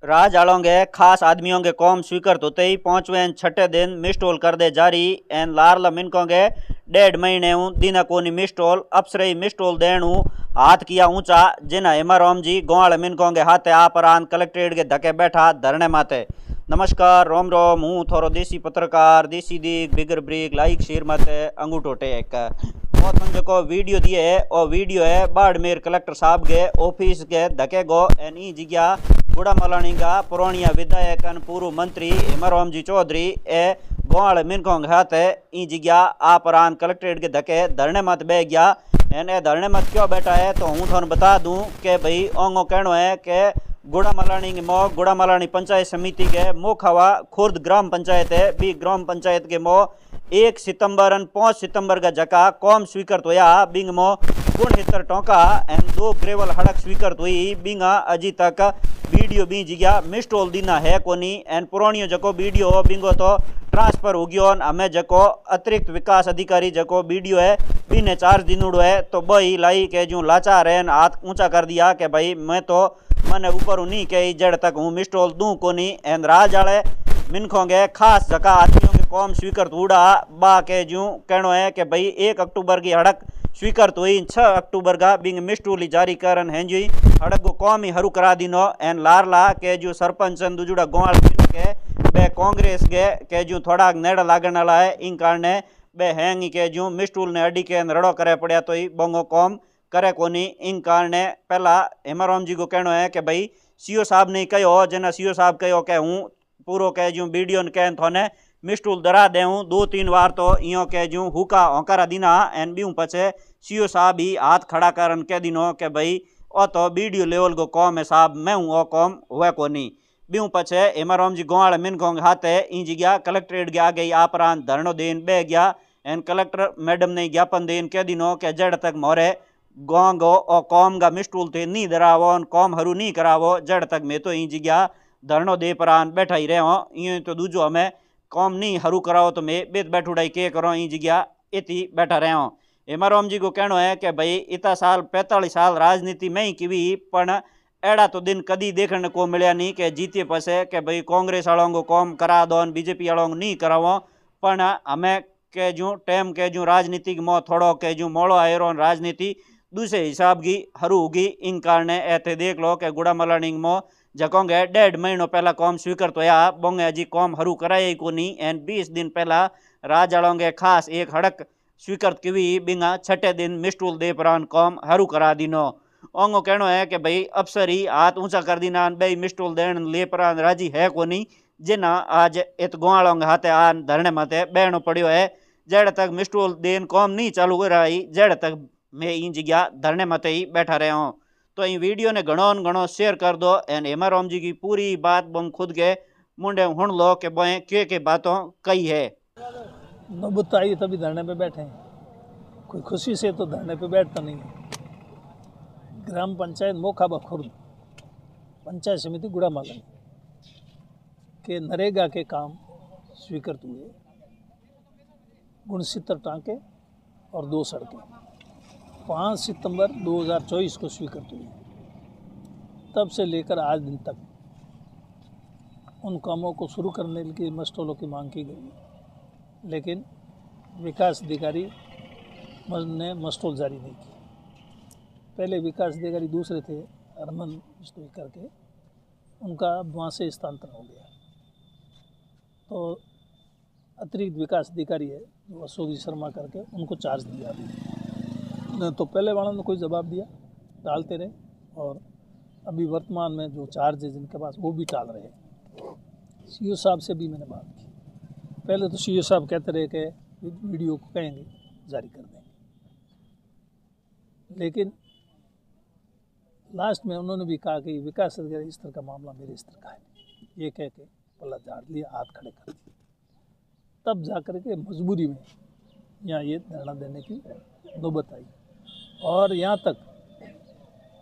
राज आलोंगे खास आदमियों के कौम स्वीकृत होते ही 5वें छठे दिन मिस्टोल कर दे जारी एन लारला मिनकोंगे 1.5 महीने दिन कोनी मिस्टोल अप्सरे मिस्टोल देणु हाथ किया ऊंचा जिना हेमारोम जी गोवाल मिनकोंगे हाथे आपरान कलेक्ट्रेट के धके बैठा धरने माते। नमस्कार रोम रोम हूँ थोरो देसी पत्रकार देसी दीग बिगर ब्रिक लाइक शेयर माते अंगूठो टेक और जो वीडियो दिए है और वीडियो है बाड़मेर कलेक्टर साहब के ऑफिस के धके गो एन ई जगह गुड़ा मलानी का पुरानिया विधायक पूर्व मंत्री हेमारोम जी चौधरी ए गोवाल मिनकोंग हाथे ई जगह आपरान कलेक्ट्रेट के धके धरने मत बह गया एन ए धरने मत क्यों बैठा है तो हूँ थोड़ा बता दूं कि भाई ओंगो कहना है कि गुड़ा मलानी के मोह गुड़ा मलानी पंचायत समिति के मोखावा खुर्द ग्राम पंचायत है बी ग्राम पंचायत के मोह 1 सितंबर 5 सितंबर का जका कौम स्वीकृत होया बिंग मो 69 टोका एंड 2 ग्रेवल हड़क स्वीकृत हुई बिंगा अजी तक वीडियो बी जिया मिस्टोल दीना है कोनी एंड पुरानियो जको वीडियो बिंगो तो ट्रांसफर हो गयो हमें जको अतिरिक्त विकास अधिकारी जको वीडियो है बीने 4 दिन उड़ो है तो बही लाई के जो लाचार है हाथ ऊंचा कर दिया कि भाई मैं तो मैंने ऊपर नहीं के जड़ तक हूँ मिस्टोल दूँ कोनी एंड राज आले मिनखोंगे खास जका आदमियों के कौम स्वीकृत उड़ा बा के जूँ कहना है कि भाई 1 अक्टूबर की हड़क स्वीकृत हुई 6 अक्टूबर का बिंग मिस्टूली जारी करन हैं जी हड़क को कौम ही हरू करा दिनो एन लारला के जो सरपंच दुजुड़ा गोवाल के बे कांग्रेस के जो थोड़ा नेड़ा लागण वाला है इन कारण बे हैंग के जो मिस्टूल ने अड़ी के रड़ो करे पड़ा तो ही बोंगो कौम करे कोनी इन कारण पहला हेमारोम जी को कहना है कि भाई सीओ साहब ने कहो जना सीओ साहब कहो कि हूँ पूरो कह जूँ वीडियो ने कह थोने मिस्टूल दरा देऊँ 2-3 बार तो इं कह जूँ हुका होकारा दिना एन बीऊ पचे सीओ साहब ही हाथ खड़ा करन कह दिनो कि भाई ओ तो वीडियो लेवल को कौम है साहब मैं हूँ ओ कौम हुए कोनी बीऊ पचे हेमारोम जी गोवाल मिनकोंग हाथे इन जगह कलेक्ट्रेट के आगे आपरान धरनो देन बह गया एन कलेक्टर मैडम ने ज्ञापन देन कह दिनो कि जड़ तक मोरे गाँव गो और कौम का मिस्टूल थे नहीं दरावो कौम हरू नहीं करावो जड़ तक मैं तो इन जगह धरनो दे परान बैठा ही रहो यूँ तो दूजो हमें कौम नहीं हरू कराओ तो मैं बेत बैठुड़ाई के करो इन जगह इति बैठा रहो। हेमारोम जी को कहना है कि भाई इतना साल 45 साल राजनीति में ही की पण एड़ा तो दिन कदी देखने को मिले नहीं कि जीते पसे कि भाई कांग्रेस वालों को कौम करा दो बीजेपी वालों को नहीं करावो पण हमें के जूँ टाइम के जूँ राजनीति मो थोड़ो के जूँ मोड़ो आयो राजनीति दूसरे हिसाब की हरू होगी इन कारण ऐसे देख लो कि गुड़ा मलानी मो जकोंगे 1.5 महीनों पहला कौम स्वीकृत होया बोंगे अजी कौम हरू कराई को नहीं एंड 20 दिन पहला राज आलोंगे खास एक हड़क स्वीकृत की बिंगा 6 दिन मिस्टूल दे परान कौम हरू करा दिनो ओंगो कहना है कि भाई अफसर ही हाथ ऊंचा कर दीना बे मिस्टूल देन ले परान राजी है को नहीं जिना आज इत गोवालोंगे हाथे आन धरने माते बहनो पड़ो है जड़ तक मिस्टूल देन कौम नहीं चालू हो रही जड़ तक मैं इन जगह धरने माते ही बैठा रहा हूँ तो इन वीडियो ने घणो शेयर कर दो एंड हेमारोम जी की पूरी बात बम खुद के मुंडे हुण लो के बोए के बातों कही है नौबत आई तभी धरने पे बैठे हैं। कोई खुशी से तो धरने पे बैठता नहीं है। ग्राम पंचायत मोखाबा खुर्द पंचायत समिति गुड़ा मालन के नरेगा के काम स्वीकृत हुए 69 टाँके और 2 सड़कें 5 सितंबर 2024 को स्वीकृत हुई। तब से लेकर आज दिन तक उन कामों को शुरू करने के लिए मस्टोलों की मांग की गई, लेकिन विकास अधिकारी ने मस्टोल जारी नहीं की। पहले विकास अधिकारी दूसरे थे हरमन बिश्नोई करके, उनका वहाँ से स्थानांतरण हो गया। तो अतिरिक्त विकास अधिकारी है जो अशोक शर्मा करके, उनको चार्ज दिया। तो पहले वालों ने कोई जवाब दिया टालते रहे, और अभी वर्तमान में जो चार्ज है जिनके पास वो भी टाल रहे हैं। सीओ साहब से भी मैंने बात की। पहले तो सीओ साहब कहते रहे कि वीडियो को कहेंगे जारी कर देंगे, लेकिन लास्ट में उन्होंने भी कहा कि विकास अधिकारी इस तरह का मामला मेरे स्तर का है, ये कह के पल्ला झाड़ लिया, हाथ खड़े कर दिए। तब जाकर के मजबूरी में यहाँ ये धरना देने की नौबत आई, और यहाँ तक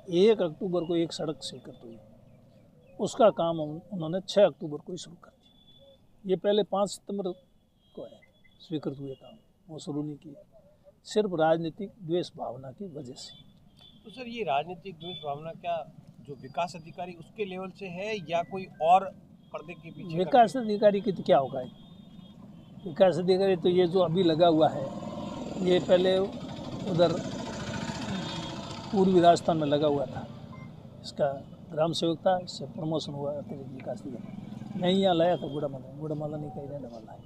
1 अक्टूबर को एक सड़क स्वीकृत हुई, उसका काम उन्होंने 6 अक्टूबर को ही शुरू कर दिया। ये पहले 5 सितंबर को है स्वीकृत हुए काम, वो शुरू नहीं किया, सिर्फ राजनीतिक द्वेष भावना की वजह से। तो सर ये राजनीतिक द्वेष भावना क्या जो विकास अधिकारी उसके लेवल से है या कोई और पर्दे के पीछे विकास अधिकारी की तो क्या होगा, विकास अधिकारी तो ये जो अभी लगा हुआ है, ये पहले उधर पूर्वी राजस्थान में लगा हुआ था, इसका ग्राम सेवक था, इससे प्रमोशन हुआ अतिरिक्त विकास अधिकारी। मैं यहाँ लाया था गुड़ामाला नहीं कहीं रहने वाला है,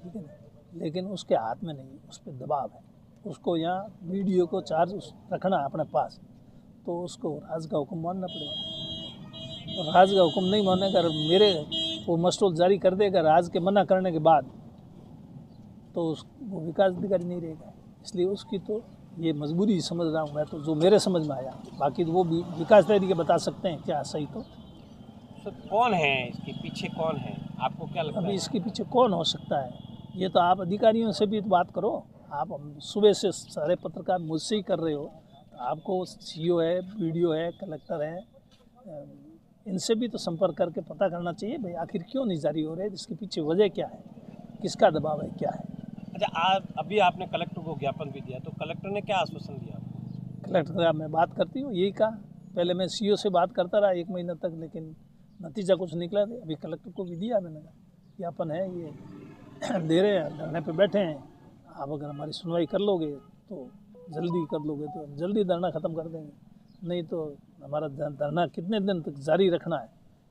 ठीक है ना, लेकिन उसके हाथ में नहीं, उस पर दबाव है, उसको यहाँ वीडियो को चार्ज रखना है अपने पास, तो उसको राज का हुक्म मानना पड़ेगा। और राज का हुक्म नहीं मानेगा, मेरे वो मस्टोल जारी कर देगा राज के मना करने के बाद, तो वो विकास अधिकारी नहीं रहेगा। इसलिए उसकी तो ये मजबूरी समझ रहा हूँ मैं, तो जो मेरे समझ में आया, बाकी तो वो भी विकास अधिकारी के बता सकते हैं क्या सही। तो कौन है इसके पीछे, कौन है आपको क्या लगता है? अभी इसके पीछे कौन हो सकता है, ये तो आप अधिकारियों से भी बात करो। आप सुबह से सारे पत्रकार मुझसे ही कर रहे हो, तो आपको सीओ है, बीडीओ है, कलेक्टर है, इनसे भी तो संपर्क करके पता करना चाहिए भाई आखिर क्यों नहीं जारी हो रहे, इसके पीछे वजह क्या है, किसका दबाव है, क्या है। अच्छा, अभी आपने कलेक्टर को ज्ञापन भी दिया, तो कलेक्टर ने क्या आश्वासन दिया आपको? कलेक्टर से मैं बात करती हूँ, यही कहा, पहले मैं सीओ से बात करता रहा 1 महीना तक, लेकिन नतीजा कुछ निकला नहीं। अभी कलेक्टर को भी दिया मैंने, ज्ञापन है ये दे रहे हैं, धरने पे बैठे हैं, आप अगर हमारी सुनवाई कर लोगे तो जल्दी कर लोगे तो हम जल्दी धरना ख़त्म कर देंगे, नहीं तो हमारा धरना कितने दिन तक जारी रखना है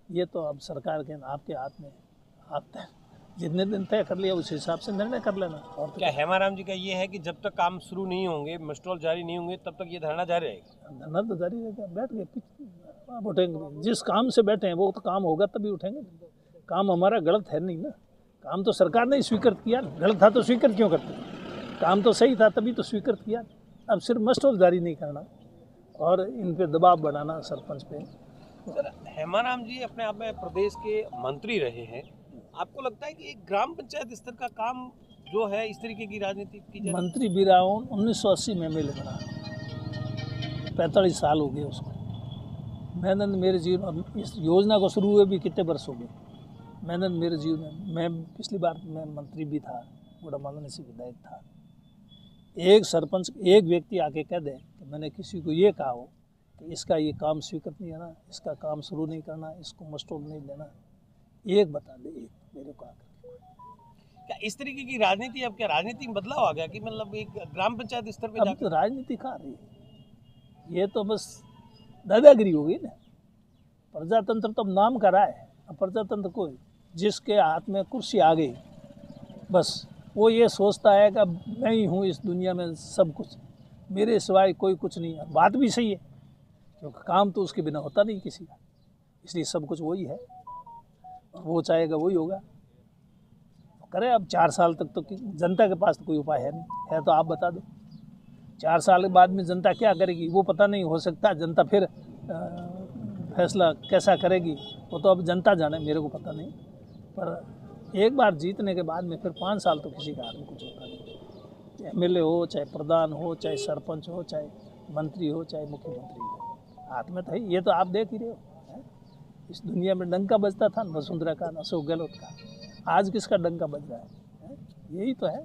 ये तो अब सरकार के आपके हाथ में, आप जितने दिन तय कर लिया उस हिसाब से निर्णय कर लेना। और क्या हेमाराम जी का ये है कि जब तक काम शुरू नहीं होंगे, मस्टॉल जारी नहीं होंगे, तब तक ये धरना जारी रहेगा? धरना तो जारी रहेगा, बैठ गए आप उठेंगे, जिस काम से बैठे हैं वो तो काम होगा तभी उठेंगे। काम हमारा गलत है नहीं ना, काम तो सरकार ने स्वीकृत किया, गलत था तो स्वीकृत क्यों करते, काम तो सही था तभी तो स्वीकृत किया। अब सिर्फ मस्टॉल जारी नहीं करना और इन पे दबाव बढ़ाना सरपंच पे। सर, हेमाराम जी अपने आप में प्रदेश के मंत्री रहे हैं, आपको लगता है कि एक ग्राम पंचायत स्तर का काम जो है इस तरीके की राजनीति की जाए? मंत्री भी रहा हूँ, 1980 में MLA बना, 45 साल हो गए उसको। मैंने मेरे जीवन, इस योजना को शुरू हुए भी कितने वर्ष हो गए, मैंने मेरे जीवन में, मैं पिछली बार मैं मंत्री भी था, गुड़ामाला से विधायक था। एक सरपंच, एक व्यक्ति आके कह दे कि मैंने किसी को ये कहा हो कि इसका ये काम स्वीकृत नहीं करना, इसका काम शुरू नहीं करना, इसको मस्टोल नहीं देना, एक बता दे, एक मेरे को आकर। क्या इस तरीके की राजनीति, अब क्या राजनीति में बदलाव आ गया कि मतलब एक ग्राम पंचायत स्तर पे अब तो राजनीति कहाँ रही है, ये तो बस दादागिरी हो गई ना। प्रजातंत्र तो अब नाम का रहा है, अब प्रजातंत्र को जिसके हाथ में कुर्सी आ गई बस वो ये सोचता है कि अब मैं ही हूँ इस दुनिया में सब कुछ, मेरे सिवाय कोई कुछ नहीं है। बात भी सही है, क्योंकि काम तो उसके बिना होता नहीं किसी का, इसलिए सब कुछ वही है, वो चाहेगा वही होगा। करे अब 4 साल तक तो जनता के पास तो कोई उपाय है नहीं, है तो आप बता दो 4 साल के बाद में जनता क्या करेगी वो पता नहीं, हो सकता है जनता फिर फैसला कैसा करेगी वो तो अब जनता जाने, मेरे को पता नहीं। पर एक बार जीतने के बाद में फिर 5 साल तो किसी का हाथ में कुछ होता नहीं, MLA हो, चाहे प्रधान हो, चाहे सरपंच हो, चाहे मंत्री हो, चाहे मुख्यमंत्री हो, हाथ में तो है। ये तो आप देख ही रहे हो, इस दुनिया में डंका बजता था वसुंधरा का, अशोक गहलोत का, आज किसका डंका बज रहा है? यही तो है,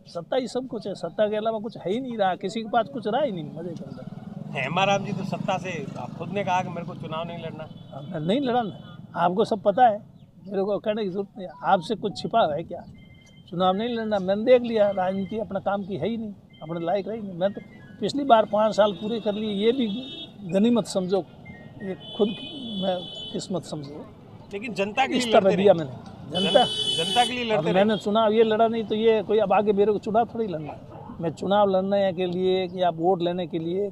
सत्ता ही सब कुछ है, सत्ता के अलावा कुछ है ही नहीं रहा, किसी के पास कुछ रहा ही नहीं मजे कर रहा। हेमाराम जी तो सत्ता से खुद ने कहा कि मेरे को चुनाव नहीं लड़ना। नहीं लड़ा ना, आपको सब पता है, मेरे को कहने की जरूरत नहीं, आपसे कुछ छिपा है क्या? चुनाव नहीं लड़ना, मैंने देख लिया, राजनीति अपना काम की है ही नहीं, अपने लायक रही नहीं। मैं तो पिछली बार 5 साल पूरे कर लिए, ये भी गनीमत समझो, ये खुद मैं किस्मत समझो। लेकिन जनता के इस लिए तरह लड़ते दिया रहे। मैंने, जनता के लिए लड़ते मैंने चुनाव ये लड़ा नहीं तो ये कोई अब आगे मेरे को चुनाव थोड़ी लड़ना है। मैं चुनाव लड़ने के लिए या वोट लेने के लिए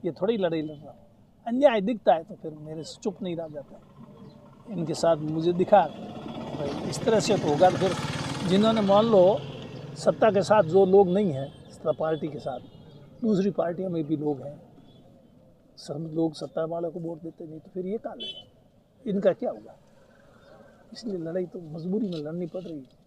ये थोड़ी लड़ाई लड़ रहा हूँ। अन्याय दिखता है तो फिर मेरे से चुप नहीं रह जाता, इनके साथ मुझे दिखा भाई इस तरह से तो होगा। तो फिर जिन्होंने मान लो सत्ता के साथ जो लोग नहीं हैं, सत्ता पार्टी के साथ दूसरी पार्टियों में भी लोग हैं, सब लोग सत्ता वाले को वोट देते नहीं, तो फिर ये कहाँ लड़े, इनका क्या होगा? इसलिए लड़ाई तो मजबूरी में लड़नी पड़ रही है।